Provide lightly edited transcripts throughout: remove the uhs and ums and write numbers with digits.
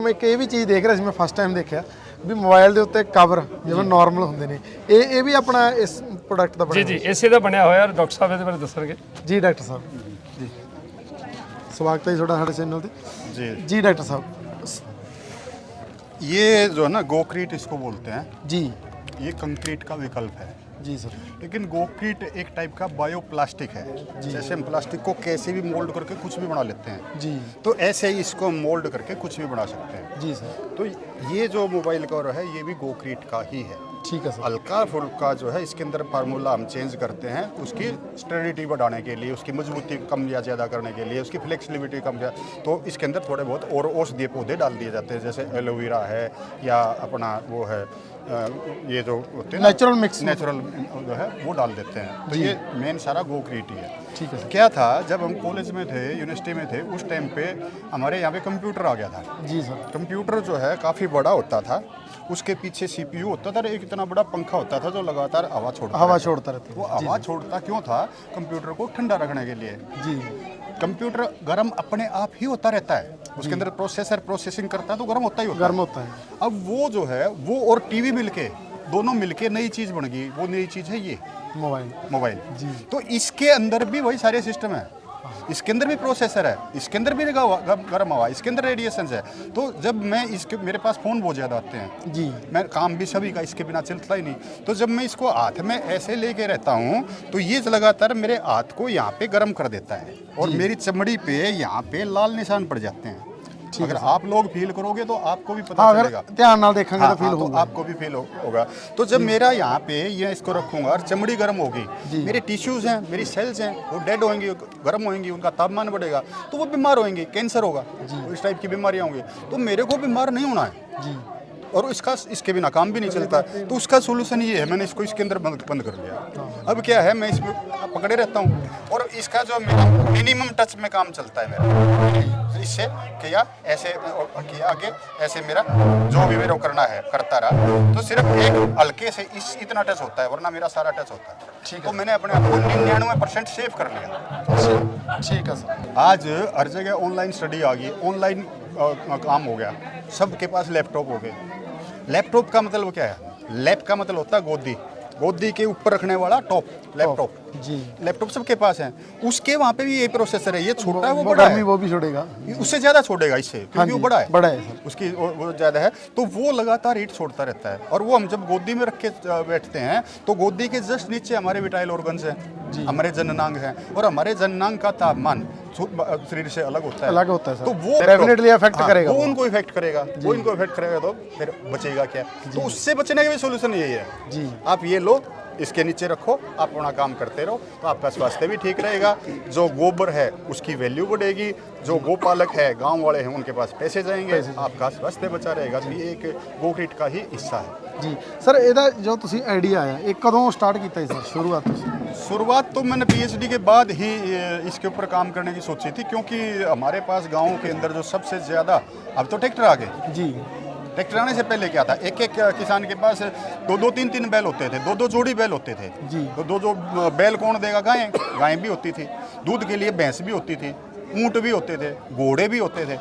ਇੱਕ ਇਹ ਵੀ ਚੀਜ਼ ਦੇਖ ਰਿਹਾ ਸੀ, ਮੈਂ ਫਸਟ ਟਾਈਮ ਦੇਖਿਆ ਵੀ ਮੋਬਾਈਲ ਦੇ ਉੱਤੇ ਕਵਰ ਜਿਵੇਂ ਨਾਰਮਲ ਹੁੰਦੇ ਨੇ, ਇਹ ਵੀ ਆਪਣਾ ਇਸ ਪ੍ਰੋਡਕਟ ਦਾ ਜੀ ਜੀ ਇਸੇ ਦਾ ਬਣਿਆ ਹੋਇਆ। ਡਾਕਟਰ ਸਾਹਿਬ ਇਹਦੇ ਬਾਰੇ ਦੱਸਣਗੇ। ਜੀ ਡਾਕਟਰ ਸਾਹਿਬ ਜੀ, ਸਵਾਗਤ ਹੈ ਜੀ ਤੁਹਾਡਾ ਸਾਡੇ ਚੈਨਲ ਤੇ। जी ਜੀ ਡਾਕਟਰ ਸਾਹਿਬ ये जो है ना गोक्रीट इसको बोलते हैं। जी ये कंक्रीट का विकल्प है, जी सर। लेकिन गोक्रीट एक टाइप का बायोप्लास्टिक है। जैसे हम प्लास्टिक को कैसे भी मोल्ड करके कुछ भी बना लेते हैं, जी तो ऐसे ही इसको मोल्ड करके कुछ भी बना सकते हैं। जी सर, तो ये जो मोबाइल कवर है ये भी गोक्रीट का ही है। ठीक है सर। हल्का फुल्का जो है इसके अंदर फार्मूला हम चेंज करते हैं उसकी स्टेबिलिटी बढ़ाने के लिए, उसकी मजबूती कम या ज़्यादा करने के लिए, उसकी फ्लेक्सिबिलिटी कम या, तो इसके अंदर थोड़े बहुत और औषधीय पौधे डाल दिए जाते हैं, जैसे एलोवेरा है या अपना वो है ये जो होते हैं नेचुरल मिक्स, नेचुरल जो है वो डाल देते हैं। तो ये मेन सारा गोक्रीट ही है। ठीक है सर। क्या था, जब हम कॉलेज में थे, यूनिवर्सिटी में थे, उस टाइम पे हमारे यहाँ पे कंप्यूटर आ गया था। जी सर। कंप्यूटर जो है काफ़ी बड़ा होता था, उसके पीछे सीपीयू होता था, एक इतना बड़ा पंखा होता था जो लगातार हवा छोड़ता रहता। वो हवा छोड़ता क्यों था? कंप्यूटर को ठंडा रखने के लिए। जी कंप्यूटर गर्म अपने आप ही होता रहता है, उसके अंदर प्रोसेसर प्रोसेसिंग करता है तो गर्म होता ही होता है। गर्म होता है। अब वो जो है वो और टीवी मिलके दोनों मिलके नई चीज़ बन गई। वो नई चीज़ है ये मोबाइल। जी। तो इसके अंदर भी वही सारे सिस्टम है, इसके अंदर भी प्रोसेसर है, इसके अंदर भी गर्म हवा, इसके अंदर रेडिएशन है। तो जब मैं इसके, मेरे पास फ़ोन बहुत ज़्यादा आते हैं जी, मैं काम भी सभी का इसके बिना चलता ही नहीं, तो जब मैं इसको हाथ में ऐसे लेके रहता हूँ तो ये लगातार मेरे हाथ को यहाँ पे गर्म कर देता है और मेरी चमड़ी पे यहाँ पे लाल निशान पड़ जाते हैं। अगर आप लोग फील करोगे तो आपको भी पता चलेगा, ध्यान नाल देखेंगे तो फील तो होगा, आपको भी फील होगा। तो जब मेरा यहाँ पे ये इसको रखूंगा और चमड़ी गर्म होगी, मेरे टिश्यूज हैं, मेरी सेल्स हैं, वो डेड होंगी, गर्म होंगी, उनका तापमान बढ़ेगा तो वो बीमार होंगे, कैंसर होगा, इस टाइप की बीमारियाँ होंगी। तो मेरे को बीमार नहीं होना है जी, और इसके बिना काम भी नहीं चलता। तो उसका सोल्यूशन ये है, मैंने इसको इसके अंदर बंद कर लिया। अब क्या है, मैं इसमें पकड़े रहता हूँ और इसका जो मिनिमम टच में काम चलता है मेरा, इससे किया ऐसे किया आगे ऐसे, मेरा जो भी मेरे को करना है करता रहा, तो सिर्फ एक हल्के से इतना टच होता है, वरना मेरा सारा टच होता है। ठीक, तो मैंने अपने आप को 99% सेव कर लिया। ठीक है सर। आज हर जगह ऑनलाइन स्टडी आ गई, ऑनलाइन काम हो गया, सबके पास लैपटॉप हो गए। लैपटॉप का मतलब क्या है? लैप का मतलब होता है गोदी, गोदी के ऊपर रखने वाला टॉप, लैपटॉप जी। लैपटॉप सबके पास है, उसके वहाँ पे भी ये प्रोसेसर है, ये छोटा है वो बड़ा है, वो भी छोड़ेगा, उससे ज़्यादा छोड़ेगा इससे, क्योंकि वो बड़ा है सर। उसकी वो ज़्यादा है, तो वो लगातार हीट छोड़ता रहता है। और वो हम जब गोदी में रख के बैठते हैं तो गोदी के जस्ट नीचे हमारे विटाइल ऑर्गन्स हैं, हमारे जननांग हैं, और हमारे जननांग का तापमान शरीर से अलग होता है, सर। तो वो डेफिनेटली इफेक्ट करेगा, वो उनको इफेक्ट करेगा, वो इनको इफेक्ट करेगा, तो फिर बचेगा क्या? तो उससे बचने का भी सोल्यूशन यही है जी। आप ये लो, इसके नीचे रखो, आप अपना काम करते रहो, तो आपका स्वास्थ्य भी ठीक रहेगा। जो गोबर है उसकी वैल्यू बढ़ेगी, जो गोपालक है, गांव वाले हैं, उनके पास पैसे जाएंगे, आपका स्वास्थ्य बचा रहेगा। तो ये एक गोक्रीट का ही हिस्सा है जी। सर ਇਹਦਾ जो ਤੁਸੀਂ आइडिया आया ये कदों स्टार्ट किया सर? शुरुआत तो मैंने पीएचडी के बाद ही इसके ऊपर काम करने की सोची थी, क्योंकि हमारे पास गाँव के अंदर जो सबसे ज़्यादा, अब तो ट्रैक्टर आ गए जी, ट्रैक्टर आने से पहले क्या था, एक एक किसान के पास दो तीन तीन बैल होते थे, दो जोड़ी बैल होते थे जी। तो दो बैल कौन देगा? गायें भी होती थी, दूध के लिए भैंस भी होती थी, ऊँट भी होते थे, घोड़े भी होते थे,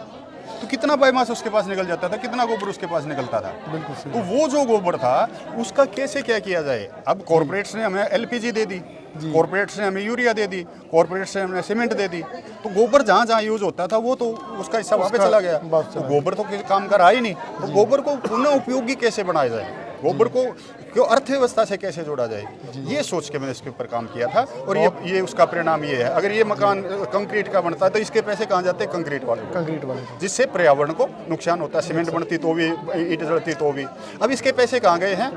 तो कितना बायोमास उसके पास निकल जाता था, कितना गोबर उसके पास निकलता था। बिल्कुल। तो वो जो गोबर था उसका कैसे क्या किया जाए? अब कॉर्पोरेट्स ने हमें एलपीजी दे दी, कॉर्पोरेट्स ने हमें यूरिया दे दी, कॉर्पोरेट्स ने हमें सीमेंट दे दी, तो गोबर जहाँ जहाँ यूज होता था वो तो उसका हिस्सा वहाँ पे चला गया, तो गोबर तो काम का रहा ही नहीं। तो गोबर को पुनः उपयोगी कैसे बनाया जाए, गोबर को क्यों अर्थव्यवस्था से कैसे जोड़ा जाए, ये सोच के मैंने इसके ऊपर काम किया था। और ये उसका परिणाम ये है, अगर ये मकान कंक्रीट का बनता है तो इसके पैसे कहाँ जाते हैं? कंक्रीट वाले, जिससे पर्यावरण को नुकसान होता है, सीमेंट बनती तो भी, ईंट जलती तो भी। अब इसके पैसे कहाँ गए हैं?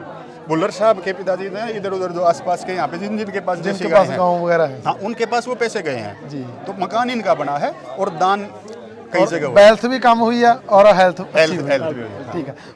बुल्लर साहब के पिताजी ने इधर उधर जो आसपास के यहाँ पे जिनके पास जैसे गाँव वगैरह है, हाँ, उनके पास वो पैसे गए हैं जी। तो मकान इनका बना है और दान कई जगह वेल्थ भी कम हुई है और हेल्थ भी हुई है। ठीक है।